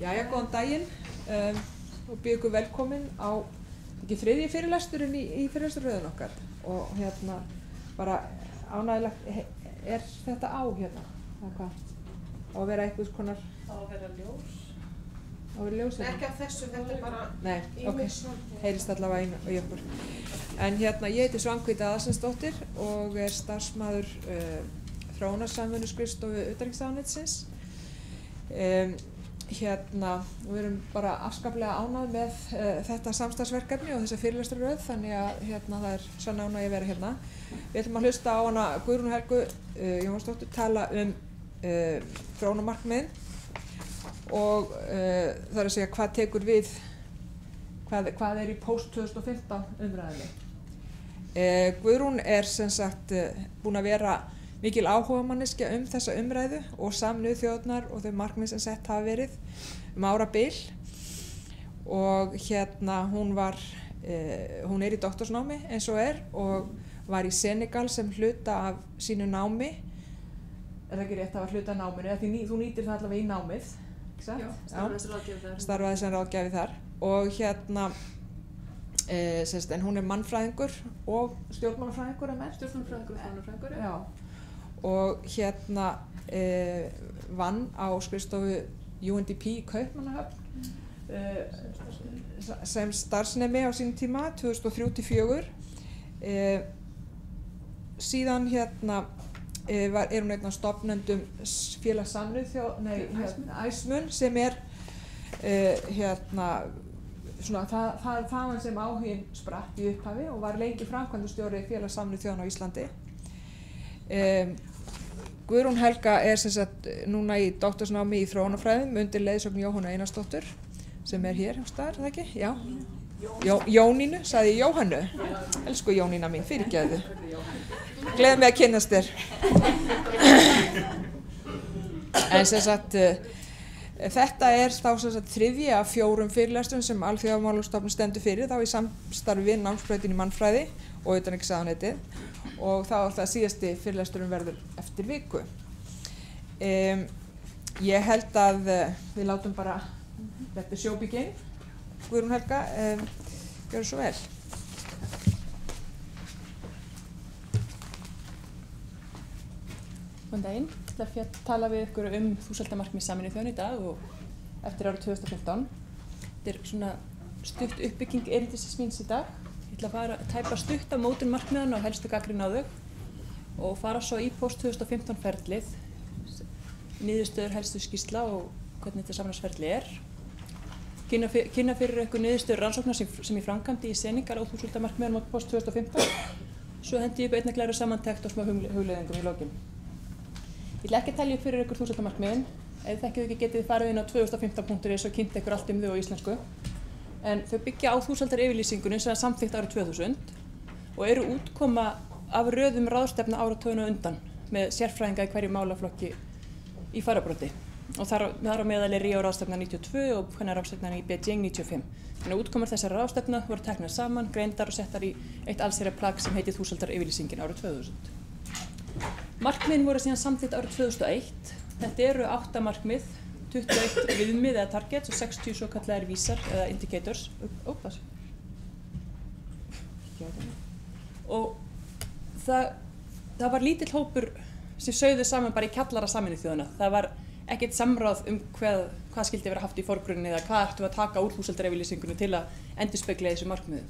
Jæja, góðan daginn og býð ykkur velkomin á ekki þriðji fyrirlesturinn í fyrirlesturröðun okkar og hérna bara ánægilegt er þetta á hérna, það hvað? Á að vera eitthvað konar... Á að vera ljós. Á að vera ljós hérna? Ekki af þessu, þetta bara... Nei, ok, heyrist allavega í okkur. En hérna, ég heiti Svanhvíta Aðalsteinsdóttir og er starfsmaður þróunarsamvinnuskrifstofu utanríkisráðuneytisins. Hérna, við erum bara afskaplega ánægð með þetta samstarfsverkefni og þessa fyrirlesturaröð, þannig að hérna, það er sann ánægð að vera hérna. Við ætlum að hlusta á hana Guðrúnu Helgu Jóhannsdóttur tala þróunarmarkmiðin og það er að segja hvað tekur við, hvað er í post 2015 umræðinni. Guðrún er sem sagt búin að vera mikil áhugamanneskja þessa umræðu og Sameinuðu þjóðirnar og þau markmið sem sett hafa verið árabil og hérna hún er í doktorsnámi eins og og var í Senegal sem hluta af sínu námi. Er það ekki rétt að það var hluta af náminu? Því þú nýtir það allavega í námið, ekki satt? Já, starfaði sem ráðgjafi þar og hérna en hún er mannfræðingur og stjórnmálafræðingur Stjórnmálafræðingur og þróunarfræðingur. Já. Og hérna vann á skrifstofu UNDP í Kaupmannahöfn sem starfsnemi á sínum tíma 2003-2004. Síðan hérna er hún einn af stofnendum félags Sameinuðu þjóðanna ISMUN sem er hérna svona þaðan sem áhuginn spratt í upphafi og var lengi framkvæmdastjóri félags Sameinuðu þjóðanna á Íslandi. Guðrún Helga er sem sagt núna í doktorsnámi í þróunarfræðum undir leiðsögn Jóhönnu Einarsdóttur sem er hér hjá staðar, er það ekki? Já. Jónínu, sagði ég Jóhannu? Elsku Jónína mín, fyrirgefðu. Gleður mig að kynnast þér. En sem sagt þetta er þá sem sagt þriðji af 4 fyrirlestrum sem Alþjóðamálastofnun stendur fyrir þá í samstarfi við námsbrautin í mannfræði og utanríkisráðuneytið og þá er það síðasti fyrirlesturinn verður eftir viku. Ég held að við látum bara þetta show begin. Guðrún Helga, gjörðu svo vel. Góðan daginn. Ég ætla að tala við ykkur þúsaldarmarkmið Sameinuðu þjóðanna í dag og eftir árið 2015. Þetta er svona stutt uppbygging erindisins míns í dag. Ég ætla að fara að tæpa stutt á mótun markmiðanna og helstu gagnrýni á þau og fara svo í post 2015 ferlið, niðurstöður helstu skýrsla og hvernig þetta samráðsferli er. Kynna fyrir ykkur niðurstöður rannsóknar sem ég framkvæmdi í Senegal á þúsaldarmarkmiðanum á post 2015. Svo hendi ég upp einnig glæru samantekt og smá hugleiðingum í lokin. Ég ætla ekki að telja upp fyrir ykkur þúsaldarmarkmiðin. Ef þið þekkið ekki getið þið farið inn á 2015.is og kynnt ykkur allt þau á íslensku. En þau byggja á þúsaldaryfirlýsingunni sem var samþykkt árið 2000 og eru útkoma af röðum ráðstefna áratugina undan með sérfræðinga í hverju málaflokki í fararbroddi. Og þar á meðal er Ríó ráðstefna 92 og hvernig ráðstefnan í Beijing 95. Þannig að útkomar þessara ráðstefna voru teknar saman, greindar og settar í eitt allsherjarplagg sem heitir þúsaldaryfirlýsingin árið 2000. Markmiðin voru síðan samþykkt árið 2001. Þetta eru 8 markmið, 21 viðmið eða targets og 60 svo kallar vísar eða indicators. Og það var lítill hópur sem sauðu saman bara í kjallara Sameinuðu þjóðanna. Það var ekkert samráð hvað skildi vera haft í forgrunni eða hvað ættum að taka úr þúsaldaryfirlýsingunni til að endurspegla þessu markmiðum.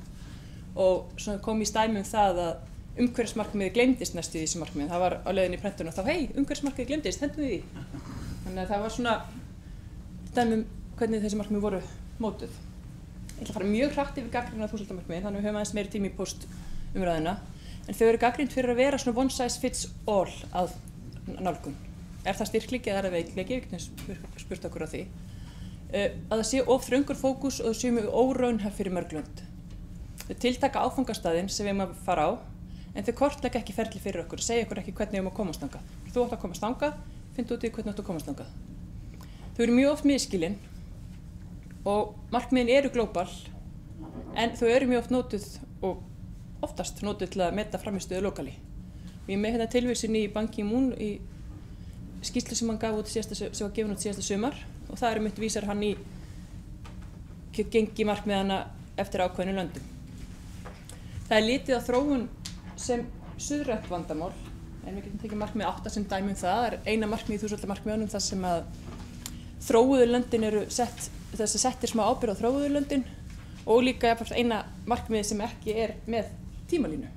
Og svo kom í stæmi það að umhverfismarkmiðið gleymdist næstu í þessu markmið. Það var á leiðinni í prentun og þá, umhverfismarkmiðið gleymdist, hendum við því. Þannig að það var svona dæmi hvernig þessi markmið voru mótuð. Ég ætla að fara mjög hratt yfir gagnrýni á þúsaldarmarkmiðin, þannig við höfum aðeins meiri tími í post umræðina. En þau eru gagnrýnd fyrir að vera svona one size fits all að nálgun. Er það styrkleiki eða er það veikleiki? Við getum spurt okkur á því. Að það sé of þröngur fókus og það sé mjög óraunhæf fyrir mörg lönd. Þau tiltaka áfangastaðinn sem við erum að fara á, en þau kortleggja ekki ferli fyrir okkur, segja okkur ekki hvernig við erum að komast þangað. Þú átt að komast þangað, finndu út í hvernig þú átt að komast þangað. Þau eru mjög oft misskilin og markmiðin eru glóbal, en þau eru mjög oft notuð og oftast notuð til að meta frammistöðu lokali. Ég með hérna tilvísun í Ban Ki-moon í skýrslu sem hann gaf út sem var gefin út síðasta sumar og það er vísar hann í gengi markmiðana eftir ákveðnu löndum. Það er litið á þróun sem suðrænt vandamál, en við getum tekið markmið 8 sem dæmi það. Það er eina markmið í þúsaldarmarkmiðunum þar sem að þróuðu löndin eru þess að settir smá ábyrgð á þróuðu löndin og líka jafnframt eina markmið sem ekki er með tímalínu.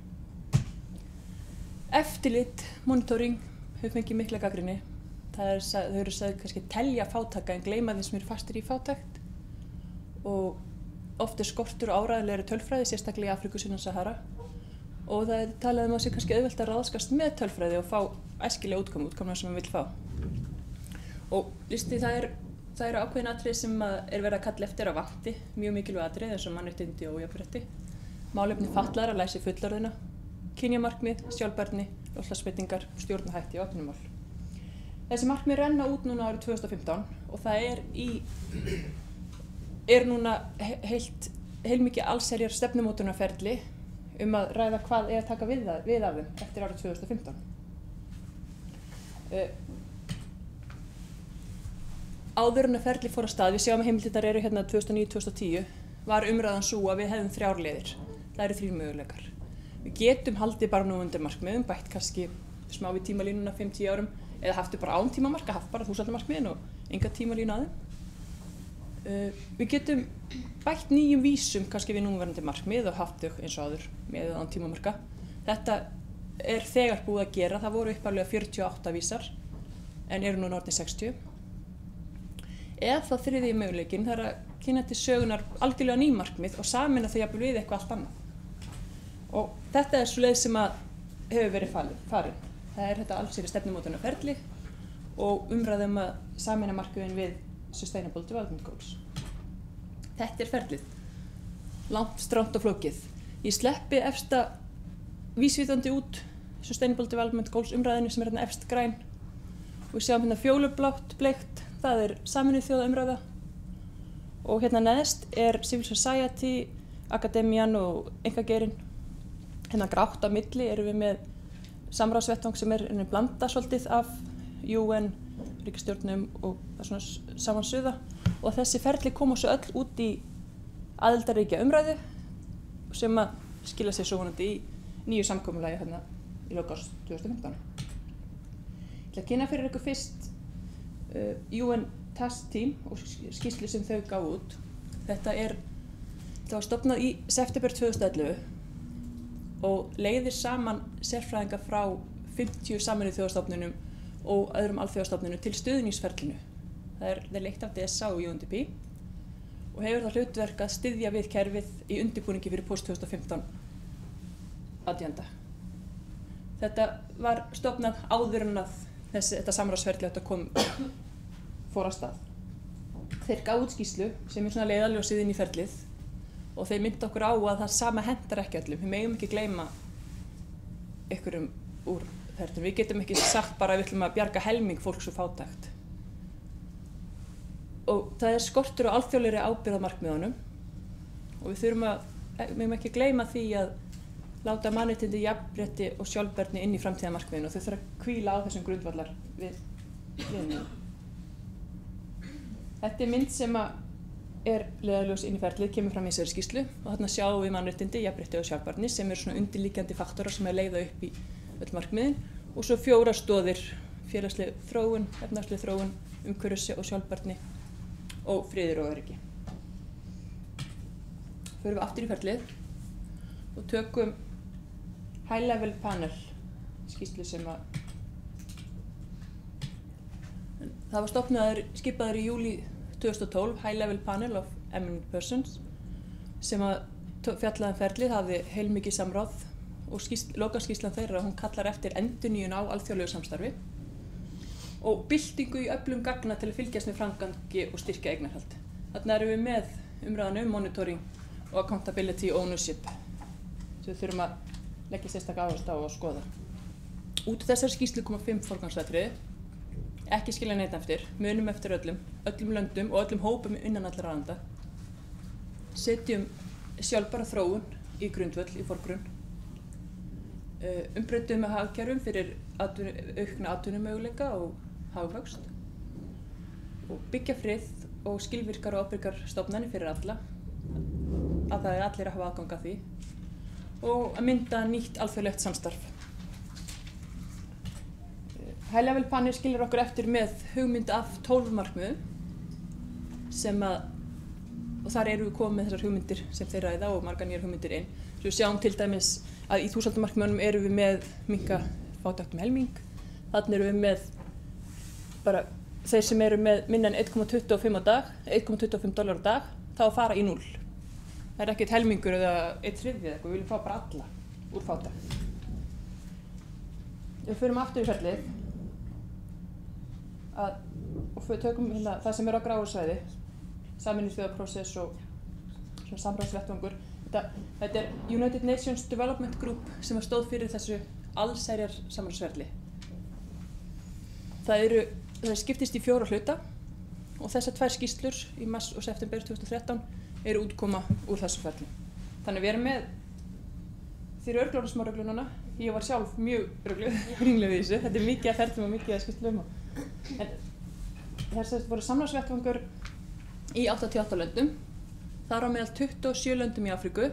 Eftirlit, monitoring hefur fengið mikla gagnrýni. Þau eru sagði kannski telja fátæka en gleyma þeim sem eru fastir í fátækt og oft er skortur og áræðilegri tölfræði, sérstaklega í Afríku sunnan Sahara. Og það er talað að sé kannski auðvelt að ráðskast með tölfræði og fá æskilega útkomuna sem maður vill fá. Og listi það eru ákveðin atriði sem er verið að kalla eftir að vanti, mjög mikilvæg atriði eins og mannréttindi og jafnrétti, málefni fatlaðra, læsi fullorðina, kynjamarkmið, sjálfbærni, loftslagsbreytingar, stjórnarhætti og atvinnumál. Þessi markmið renna út núna árið 2015 og það er núna heilmikið allsherjar stefnumótunarferli að ræða hvað er að taka við af þeim eftir árið 2015. Áður en að ferli fór af stað, við sjáum að heimildirnar eru hérna 2009-2010, var umræðan sú að við hefðum 3 leiðir. Það eru 3 möguleikar. Við getum haldið bara nú undir markmiðum, bætt kannski smá við tímalínuna 5-10 árum, eða haftu bara án tímamarka, haft bara þúsaldarmarkmiðin og enga tímalínu að þeim. Við getum bætt nýjum vísum kannski við núverandi markmið og haft þau eins og áður með án tímamarka. Þetta er þegar búið að gera, það voru upphaflega 48 vísar en eru núna orðnir 60. Eða þriðji möguleikinn, það er að kynna til sögunar algjörlega ný markmið og sameina þau jafnvel við eitthvað allt annað. Og þetta er svo leið sem að hefur verið farin. Það er þetta allsherjar stefnumótunarferli og umræða að sameina markmiðin við Sustainable Development Goals. Þetta er ferlið. Langt, strangt og flókið. Ég sleppi efsta vísvitandi út Sustainable Development Goals umræðinu sem er hérna efst græn. Og við sjáum hérna fjólublátt, bleikt, það er Sameinuðu þjóða umræða. Og hérna neðst er Civil Society, akademían og einkageirinn. Hérna grátt á milli erum við með samráðsvettvang sem er blanda svolítið af UN, ríkisstjórnum og svona samansuða og þessi ferli koma svo öll út í aðildarríkja umræðu sem að skila sér svo vonandi í nýju samkomulagi hérna í lok árs 2015. Ég ætla að kynna fyrir ykkur fyrst UN Task Team og skýrslu sem þau gáfu út. Það var stofnað í september 2011 og leiðir saman sérfræðinga frá 50 Sameinuðu þjóðastofnunum og öðrum alþjóðastofnunum til stuðningsferlinu. Það er leitt af DSA og UNDP og hefur það hlutverk að styðja við kerfið í undirbúningi fyrir post-2015 aðjanda. Þetta var stofnað áður en að þetta samráðsferli fór af stað. Þeir gáfu út skýrslu sem er svona leiðarljósið inn í ferlið og þeir mynda okkur á að það sama hentar ekki öllum. Við megum ekki gleyma einhverjum úr ferlinu. Við getum ekki sagt bara að við ætlum að bjarga helming fólks úr fátækt. Og það er skortur á alþjóðlegri ábyrgð á markmiðunum og við megum ekki gleyma því að láta mannréttindi, jafnrétti og sjálfbærni inn í framtíðarmarkmiðinu og þau þurfa að hvíla á þessum grundvallar við hliðina. Þetta er mynd sem er leiðarljós inn í ferlið, kemur fram í þessari skýrslu og þarna sjáum við mannréttindi, jafnrétti og sjálfbærni sem eru svona undirliggjandi faktorar sem leiða upp í öll markmiðin og svo 4 stoðir, félagsleg þróun, efnahagsleg þróun, umhverfis og sjálfbærni og friður og öryggi. Förum við aftur í ferlið og tökum High Level Panel skýrslu sem það var skipaður í júlí 2012 High Level Panel of Eminent Persons sem fjallaði ferlið, hafði heilmikið samráð og lokaskýrslan þeirra, hún kallar eftir endurnýjun á alþjóðlegu samstarfi og byltingu í öflum gagna til að fylgjast með framgangi og styrkja eignarhald. Þarna erum við með umræðan monitoring og accountability og ownership sem við þurfum að leggja sérstaka áherslu á og skoða. Út af þessari skýrslu koma 5 forgangsatriði, ekki skilja neitt eftir, munum eftir öllum löndum og öllum hópum innan allra landa. Setjum sjálfbæra þróun í grundvöll, í forgrunn. Umbreytum með hagkerfum fyrir aukna atvinnumöguleika og hagvöxt og byggja frið og skilvirkar og ábyrgar stofnanir fyrir alla, að það allir að hafa aðgang að því, og að mynda nýtt alþjóðlegt samstarf. High Level Panel skilir okkur eftir með hugmynd af 12 markmiðum og þar eru við komið með þessar hugmyndir sem þeir ræða og margar nýjar hugmyndir inn. Svo við sjáum til dæmis að í 1000 markmiðunum eru við með minnka fátækt helming. Þannig eru við með bara þeir sem eru með minna en 1,25 á dag, $1,25 á dag, þá að fara í 0. Það er ekkert helmingur eða 1/3 eða eitthvað, við viljum fá bara alla úr fátækt. Við förum aftur í ferlið og við tökum það sem er á gráu svæði, Sameinuðu þjóðaprósess og samráðsvettvangur. Þetta er United Nations Development Group sem stóð fyrir þessu allsherjar samráðsferli. Það skiptist í 4 hluta og þessar 2 skýrslur í mars og september 2013 eru útkoma úr þessu ferli. Þannig við erum með þeir eru örglóðum smá reglununa. Ég var sjálf mjög ringluð í þessu. Þetta er mikið að ferlum og mikið að skýrslum. En þess voru samráðsvettvangur í 88 löndum, þar á meðal 27 löndum í Afríku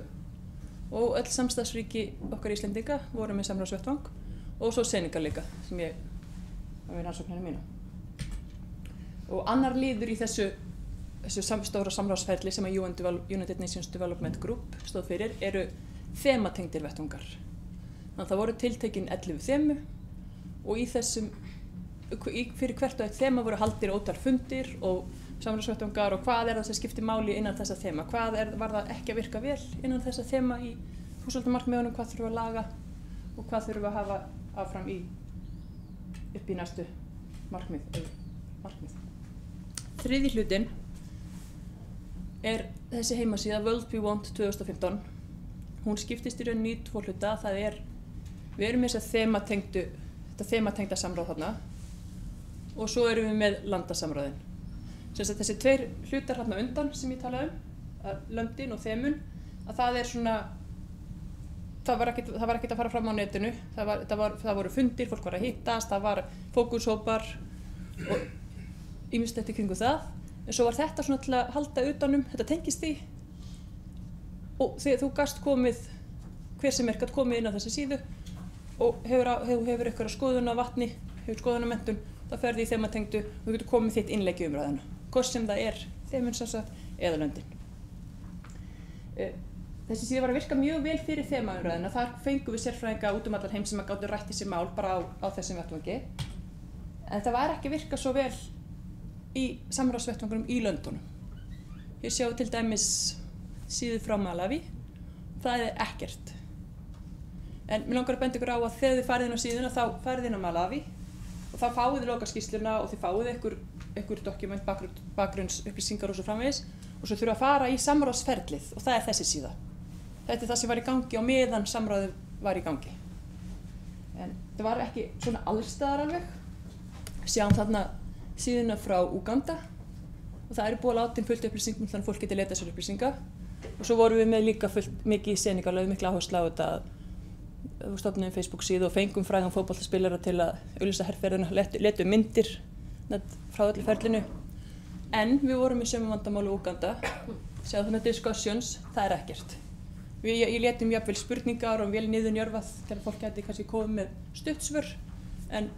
og öll samstarfsríki okkar Íslendinga voru með samráðsvettvang og svo Senegal líka sem ég var með rannsóknina mína. Og annar liður í þessu stóra samráðsferli sem að United Nations Development Group stóð fyrir eru þematengdir vettvangar. Þannig að það voru tiltekin 11 þemu og fyrir hvert og eitt þema voru haldir ótal fundir og samráðsvettvangar og hvað er það sem skiptir máli innan þessa þema, var það ekki að virka vel innan þessa þema í þúsaldarmarkmiðunum, hvað þurfum að laga og hvað þurfum að hafa áfram upp í næstu markmið. Þriðji hlutinn er þessi heimasíða World We Want 2015. Hún skiptist í rauninni í 2 hluta. Við erum með þetta þematengda samráð þarna og svo erum við með landasamráðin. Þessi 2 hlutar hérna undan sem ég talaði löndin og þemun, að það er svona, það var ekkert að fara fram á netinu, það voru fundir, fólk var að hittast, það var fókushópar og ýmislegt í kringum það, en svo var þetta svona til að halda utanum, þetta tengist því og þegar þú gast komið, hver sem gat komið inn á þessi síðu og hefur eitthvað skoðun á vatni, hefur skoðun á menntun, þá ferði í þematengdu og þú getur komið þitt innlegg í umræðuna. Hvort sem það er þemun eða löndin. Þessi síða var að virka mjög vel fyrir þemaumræðuna. Þar fengum við sérfræðinga út allan heim sem gátu rætt þessi mál bara á þessum vettvangi. En það var ekki að virka svo vel í samráðsvettvangunum í löndunum. Hér sjáum til dæmis síðu frá Malaví. Það er ekkert. En mér langar að benda ykkur á að þegar þið farið inn á síðuna þá farið inn á Malaví og þá fáið þið lokaskýrsluna og þið fáið einhver dokument, bakgrunnsupplýsingar og svo framvegis og svo þurfa að fara í samráðsferlið og það er þessi síða. Þetta er það sem var í gangi og meðan samráðið var í gangi. En það var ekki svona allstaðar alveg. Sjáum þarna síðuna frá Úganda og það eru búið að láta fullt upplýsingum þannig að fólk geti leitað sér upplýsinga og svo vorum við með líka fullt mikið í Senegal og mikla áherslu á þetta að stofnum Facebook síðu og fengum frægan fótboltaspilara til að auglýsa herferðina, letum myndir frá öllu ferlinu. En við vorum í sömu vandamáli Úganda, sjáðu þannig discussions, það er ekkert. Ég letum jafnvel spurningar og vel niðurnjörvað til að fólk gæti kannski komið með stuttsvör, en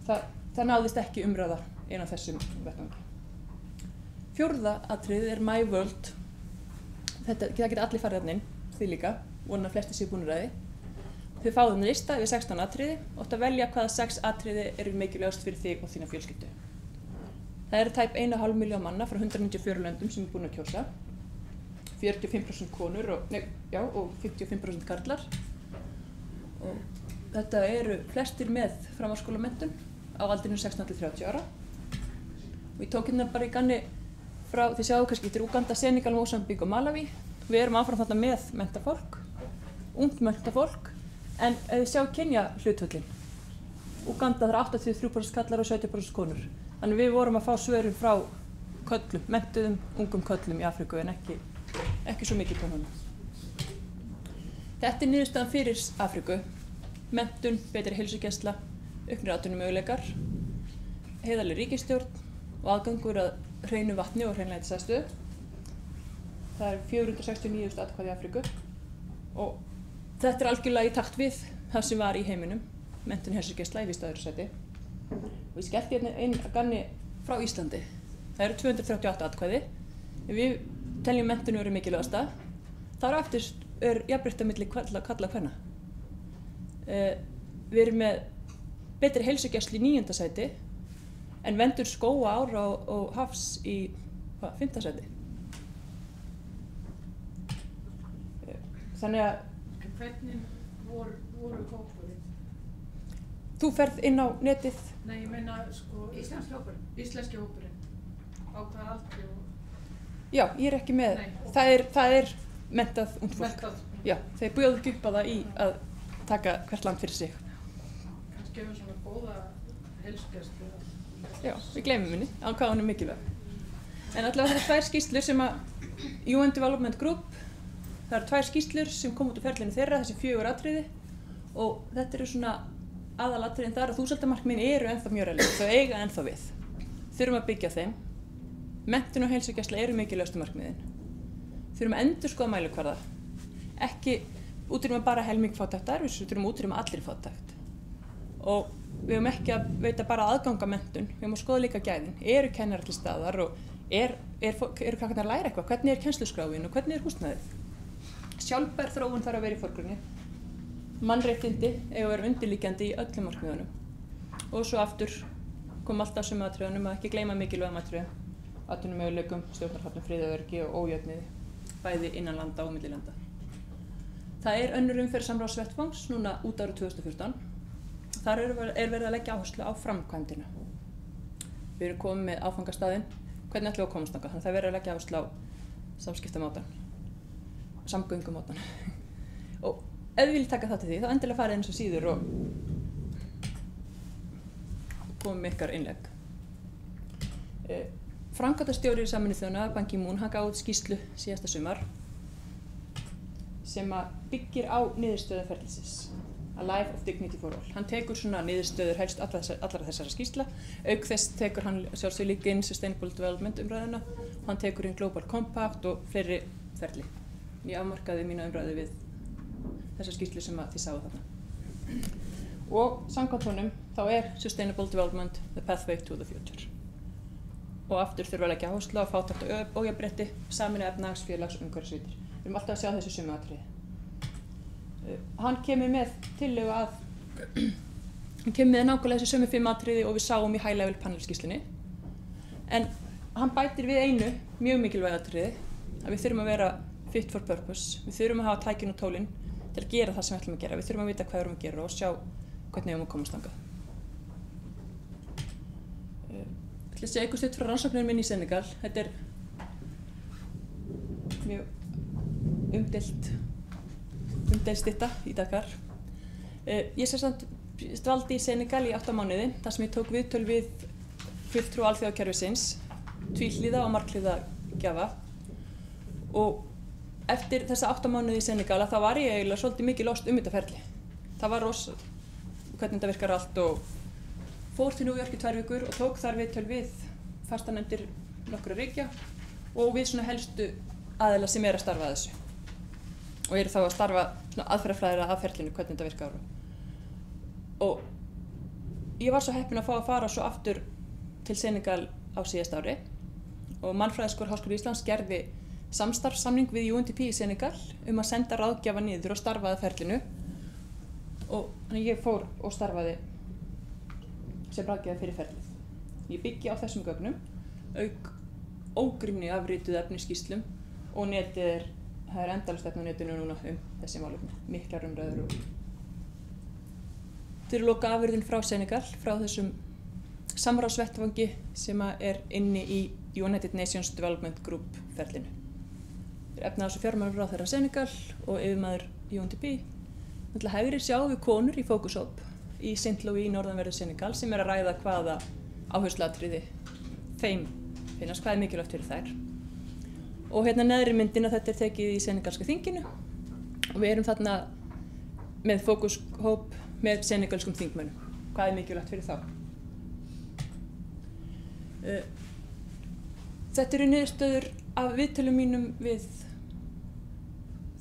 það náðist ekki umræða inn á þessum vettvangi. 4. atriðið er My World. Það geta allir farið þarna inn, þið líka, vonan að flestir séu búnir að því. Þið fáið þarna lista við 16 atriði og átt að velja hvaða 6 atriði eru mikilvægast fyrir þig og þína fjölskyldu. Það eru tæp 1,5 milljón manna frá 194 löndum sem er búin að kjósa, 45% konur og 55% karlar. Og þetta eru flestir með framhaldsskólamenntun á aldrinum 16 til 30 ára. Og ég tók hérna bara í ganni frá, þið sjáu kannski, þetta er Úganda, Senegal, Mósambík og Malaví. Við erum áfram þarna með menntafólk, ungt menntafólk, en ef þið sjáu kynjahlutföllin. Úganda það er 83% karlar og 70% konur. Þannig við vorum að fá svörin frá köllum, menntuðum, ungum köllum í Afríku en ekki svo mikið konum. Þetta er niðurstaðan fyrir Afríku. Menntun, betri heilsugæsla, auknir atvinnumöguleikar, heiðarleg ríkisstjórn og aðgangur að hreinu vatni og hreinlætisaðstöðu. Það er 469.000 atkvæði í Afríku og þetta er algjörlega í takt við það sem var í heiminum, menntun, heilsugæsla í fyrsta og öðru sæti. Og ég skellti hérna inn að ganni frá Íslandi. Það eru 238 atkvæði. Ef við teljum menntun verið mikilvægasta, þar aftur er jafnrétti milli karla og kvenna. Við erum með betri heilsugæslu í 9. sæti en verndun skóga, ára og hafs í 5. sæti. Þannig að Hvernig voru hópurinn? þú ferð inn á netið. Nei, ég meina sko Íslenski hópurinn. Á hvað aldri og Já, ég er ekki með. Nei. Það er menntað ungt fólk. Menntað. Já, þeir bjóðu ekki upp á það í að taka hvert land fyrir sig. kannski hefur svona góða heilsugæslu. Já, við gleymum henni á hvað hún er mikilvæg. En allavega þetta er 2 skýrslur sem að UN Development Group, það eru 2 skýrslur sem kom út úr ferlinu þeirra, þessi 4 atriði, og þetta eru svona aðalatriðin þar að þúsaldarmarkmiðin eru ennþá mjög relevant, þau eiga ennþá við. Þurfum að byggja á þeim. Menntun og heilsugæsla eru mikilvægustu markmiðin. Þurfum að endurskoða mælikvarða. Ekki útrýma bara helming fátæktar, við þurfum að útrýma allir fátækt. Og við höfum ekki að veita bara aðganga menntun, við höfum að skoða líka gæðin. Eru kennarar til staðar og eru krakkarnir að læra eitthvað? Hvernig er kennsluskráin og hvernig er húsnæðið? Sjálfbær þróun þarf að vera í forgrunni. Mannréttindi eiga að vera undirliggjandi í öllum markmiðunum. Og svo aftur kom alltaf sömu atriðunum að ekki gleyma mikilvægum atriðum, atvinnumöguleikum, stjórnarháttum, friði og öryggi og ójöfnuði, bæði innan landa og milli landa. Það er önnur umferð samráðsvettvangs núna út árið 2014. Þar er verið að leggja áherslu á framkvæmdina. Við erum komið með áfangastaðinn, hvernig ætlum við að komast þangað, þannig að það er verið að leggja áherslu á samskiptamátan, samgöngumátan. Og ef þið viljið taka það til því, þá endilega farið eins og síður og komið með ykkar innlegg. Framkvæmdastjóri Sameinuðu þjóðanna, Ban Ki-moon, hann gaf út skýrslu síðasta sumar sem að byggir á niðurstöðu ferlisins, A Life of Dignity for All. Hann tekur svona niðurstöður helst allra þessara skýrsla, auk þess tekur hann sjálfsög líka inn Sustainable Development umræðuna, og hann tekur inn Global Compact og fleiri ferli. Ég afmarkaði mína umræðu við þessa skýrslu sem að þið sáu þarna. Og samkvæmt honum þá er Sustainable Development the pathway to the future. Og aftur þurfa að leggja áherslu á fátækt og ójafnrétti, sameina efnahags-, félags- og umhverfisvitir. Við erum alltaf að sjá þessu sömu atriði. Hann kemur með tillögu að, hann kemur með nákvæmlega þessu sömu 5 atriði og við sáum í high level panel skýrslunni. En hann bætir við einu mjög mikilvæg atriði, að við þurfum að vera fit for purpose. Við þurfum að hafa tækin og tólin til að gera það sem við ætlum að gera. Við þurfum að vita hvað við erum að gera og sjá hvernig við erum að komast þangað. Ég ætla að segja eitthvað stutt frá rannsóknum minni í Senegal. Þetta er mjög umdeild stytta í Dakar. Ég dvaldi í Senegal í 8 mánuði, þar sem ég tók viðtöl við fulltrúa alþjóðakerfisins, tvíhliða og marghliða gjafa. Og eftir þessa 8 mánuði í Senegal þá var ég eiginlega svolítið mikið lost þetta ferli. Það var hvernig þetta virkar allt, og fór til New York í 2 vikur og tók þar viðtöl við fastanefndir nokkra ríkja og við svona helstu aðila sem er að starfa að þessu. Og eru þá að starfa aðferðafræðilega að ferlinu, hvernig þetta virkar. Og ég var svo heppin að fá að fara svo aftur til Senegal á síðasta ári, og Mannfræðiskor Háskóli Íslands gerði samstarfssamning við UNDP í Senegal að senda ráðgjafa niður og starfa að ferlinu. Og þannig ég fór og starfaði sem ráðgjafi fyrir ferlið. Ég byggi á þessum gögnum, auk ógrynni afrituð efnisskýrslum, og netið það er endalaust efni á netinu núna þessi málefni, miklar umræður. Þetta eru lokaafurðin frá Senegal, frá þessum samráðsvettvangi sem er inni í United Nations Development Group ferlinu. Þetta er efnahags- og fjármálaráðherra Senegal og yfirmaður UNDP. Þannig hægri sjáum við konur í fókushóp í Saint-Louis í norðanverðu Senegal sem er að ræða hvaða áhersluatriði þeim finnast, hvað er mikilvægt fyrir þær. Og hérna neðri myndin að þetta er tekið í senegalska þinginu, og við erum þarna með fókushóp með senegalskum þingmönnum. Hvað er mikilvægt fyrir þá? þetta eru niðurstöður af viðtölum mínum við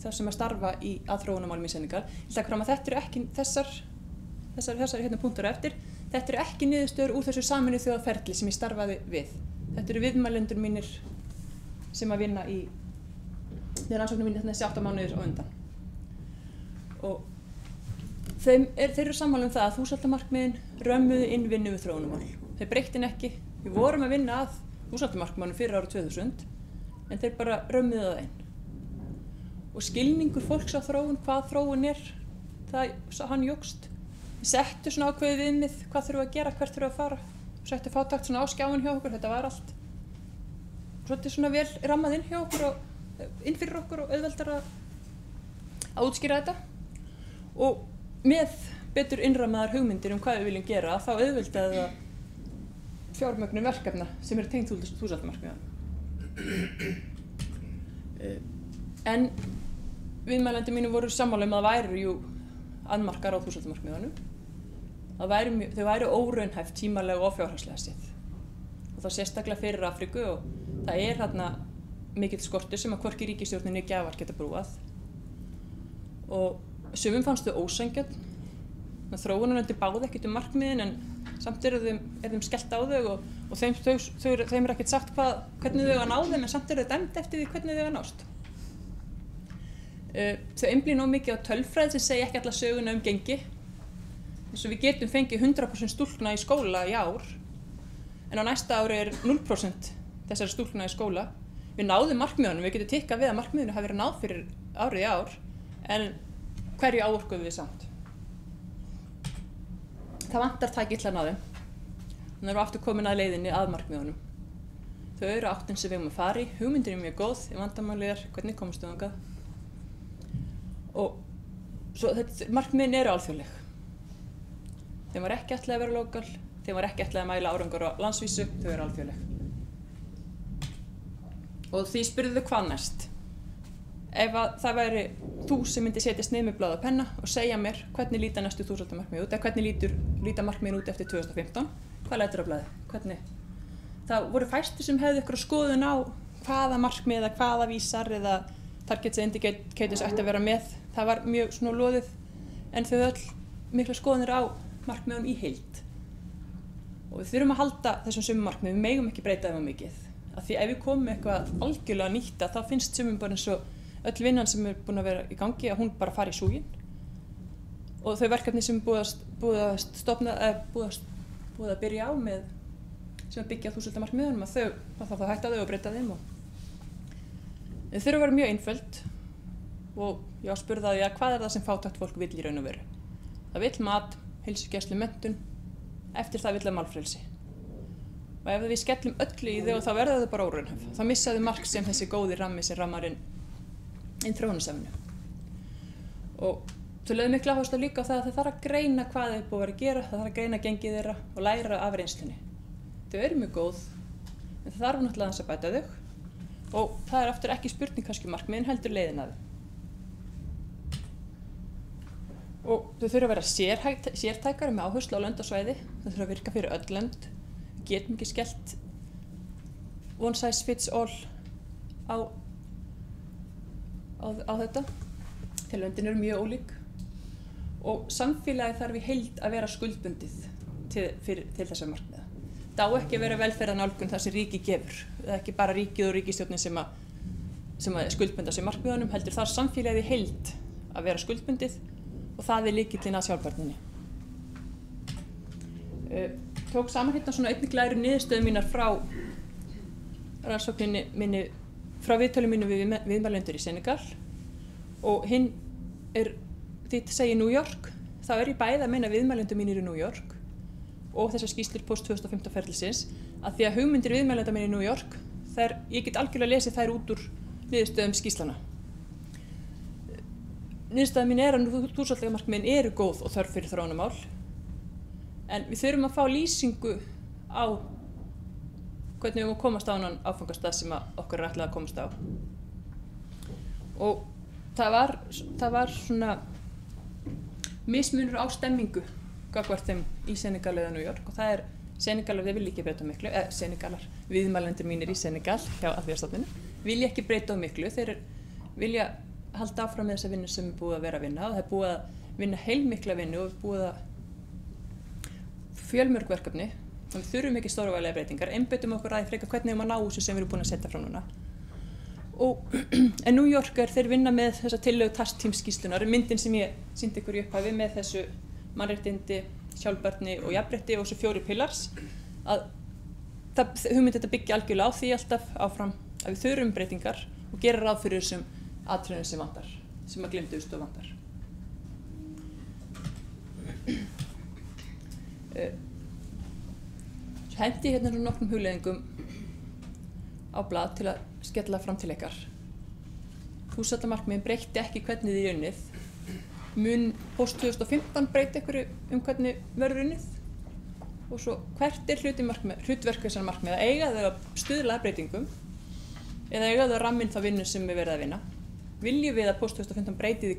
það sem að starfa að þróunarmálum í Senegal. Ég ætla að fram að þetta eru ekki þessar hérna punktur eftir, þetta eru ekki niðurstöður úr þessu Sameinuðu þjóða ferli sem ég starfaði við. Þetta eru viðmælendur mínir sem að vinna í rannsóknum mínir þessi 8 mánuðir á undan. Og þeir eru sammála það að þúsaldarmarkmiðin römmuðu inn vinnu við þróunarmál. Þeir breyttin ekki. Við vorum að vinna að þúsaldarmarkmiðunum fyrir árið 2000 en þeir bara römmuðu það inn. Og skilningur fólks á þróun, hvað þróun hann jókst. Við settu svona ákveðið viðmið, hvað þurfum að gera, hvert þurfum að fara. Við settu fátækt svona á skjáin hjá okkur, þetta var allt. Svolítið svona vel rammað inn hjá okkur og inn fyrir okkur og auðveldar að útskýra þetta. Og með betur innrammaðar hugmyndir hvað við viljum gera, þá auðveldaði það fjármögnun verkefna sem eru tengt þúsaldarmarkmiðunum. En viðmælandi mínu voru sammála að væru jú annmarkar á þúsaldarmarkmiðunum. Þau væru óraunhæf tímalega og fjárhagslega séð. Og það sérstaklega fyrir Afríku og það þarna mikill skortur sem að hvorki ríkisstjórninni gjafar geta brúað. Og sumum fannst þau ósanngjörn. Þróunarlöndin báðu ekkert markmiðin en samt er þeim skellt á þau og þeim ekkert sagt hvernig þau ná þeim en samt þau dæmd eftir því hvernig þau nást. Þau einblína nóg mikið á tölfræði sem segja ekki alla söguna gengi. Eins og við getum fengið 100% stúlkna í skóla í ár en á næsta ári 0% þessara stúlkna í skóla. Við náðum markmiðunum, við getum tikkað við að markmiðunum hafi verið náð fyrir árið í ár en hverju áorkuðum við samt? Það vantar tæki til að ná þeim. Þannig erum við aftur komin að leiðinni að markmiðunum. Þau eru áttin sem við erum að fara í, hugmyndin er mjög góð, vandamálið hvernig komumst við þangað. Og svo markmiðin eru alþjóðleg. Þeim var ekki ætlað að vera lokal, þeim var ekki ætlað að mæla árangur á landsvísu, þau eru alþjóðleg. Og því spurðu þau hvað næst. Ef það væri þú sem myndi setjast niður með blað og penna og segja mér hvernig líta næstu þúsaldarmarkmið út eða hvernig líta markmiðin út eftir 2015, hvað lætur á blaði? Hvernig? Það voru fæstir sem hefðu ykkur skoðun á hvaða markmið eða hvaða vísar eða targets indicators ætti að vera með. Það var mjög svona loðið en þau öll mikla skoðunir á markmiðum í heild. Og við þurfum að halda þessum sumum markmiðum, við megum ekki breyta þeim mikið. Af því ef við komum með eitthvað algjörlega nýtt þá finnst sumum bara eins og öll vinnan sem búin að vera í gangi að hún bara fari í súginn. Og þau verkefni sem búið að byrja á með sem að byggja þúsaldarmarkmiðunum að þau hætta þau og breyta þeim. Þau þurfa að vera mjög einföld og ég spurði að hvað er það sem fátækt fólk vill í raun og veru? Það vill mat, heilsugæslu, menntun, eftir það vill það málfrelsi. Og ef við skellum öllu í þau þá verða þau bara óraunhæf. Þá missa þau mark sem þessi góði rammi sem rammar inn þróunarsamvinnu. Og þau lögðu mikla áherslu líka á það að það þarf að greina hvað þau búið að vera að gera, það þarf að greina gengið þeirra og læra af reynslunni. Þau eru mjög góð, en það þarf náttúrulega aðeins að bæta þau og það er aftur ekki spurning kannski markmiðin heldur leiðin að þau. Og þau þurfa að vera sértækari með áherslu á lönd og svæði, þau þurfa að virka fyrir öll lönd. Við getum ekki skellt one size fits all á þetta. Þegar löndin eru mjög ólík og samfélagi þarf í heild að vera skuldbundið til þessa markmiða. Það á ekki að vera velferðarnálgun þar sem ríki gefur. Það er ekki bara ríkið og ríkisstjórnin sem að skuldbunda sig markmiðunum, heldur þar samfélagið í heild að vera skuldbundið og það er lykillinn að sjálfbærninni. Tók saman hérna svona einnig glæru niðurstöðu mínar frá rannsókninni minni frá viðtölum mínu við viðmælendur í Senegal og hinn því segir New York, þá ég bæði að meina viðmælendur mínir í New York og þessar skýrslur post 2015 ferlisins að því að hugmyndir viðmælenda mín í New York, ég get algjörlega lesið þær út úr niðurstöðum skýrslana. Niðurstaða mín að þúsaldarmarkmiðin eru góð og þörf fyrir þróunarmál en við þurfum að fá lýsingu á hvernig við komast á þennan áfangastað sem okkur ætlað að komast á. Og það var svona mismunur á stemmingu gagnvart þeim í Senegal eða New York og það Senegalar vilja ekki breyta miklu, Senegalar, viðmælendur mínir í Senegal hjá Alþjóðastofnun, vilja ekki breyta miklu, þeir vilja halda áfram með þessa vinnu sem er búið að vera að vinna og það er búið að vinna heilmikla vinnu og búið að fjölmörg verkefni, þannig við þurfum ekki stórvægilega breytingar, einbeitum okkur að frekar hvernig við ná þessu sem við erum búin að setja frá núna. En New York þeir vinna með þessa tillögu task team skýrslunar, myndin sem ég sýndi ykkur í upphafi með þessu mannréttindi, sjálfbærni og jafnrétti og þessu 4 pillars, að hugmyndi þetta byggja algjörlega á því alltaf áfram að við þurfum breytingar og gera ráð fyrir þessum atriðum sem vantar, sem að gleymduðust og vantar. Hendi hérna nokkrum hugleiðingum á blað til að skella fram til ykkar. Þúsaldarmarkmiðin breytti ekki hvernig þið unnið. Mun post 2015 breyti ykkur hvernig verður unnið? Og svo hvert hlutverk þessara markmiða? Eiga þau að stuðla að breytingum eða eiga þau að ramma inn þá vinnu sem við verðum að vinna? Viljum við að post 2015 breyti því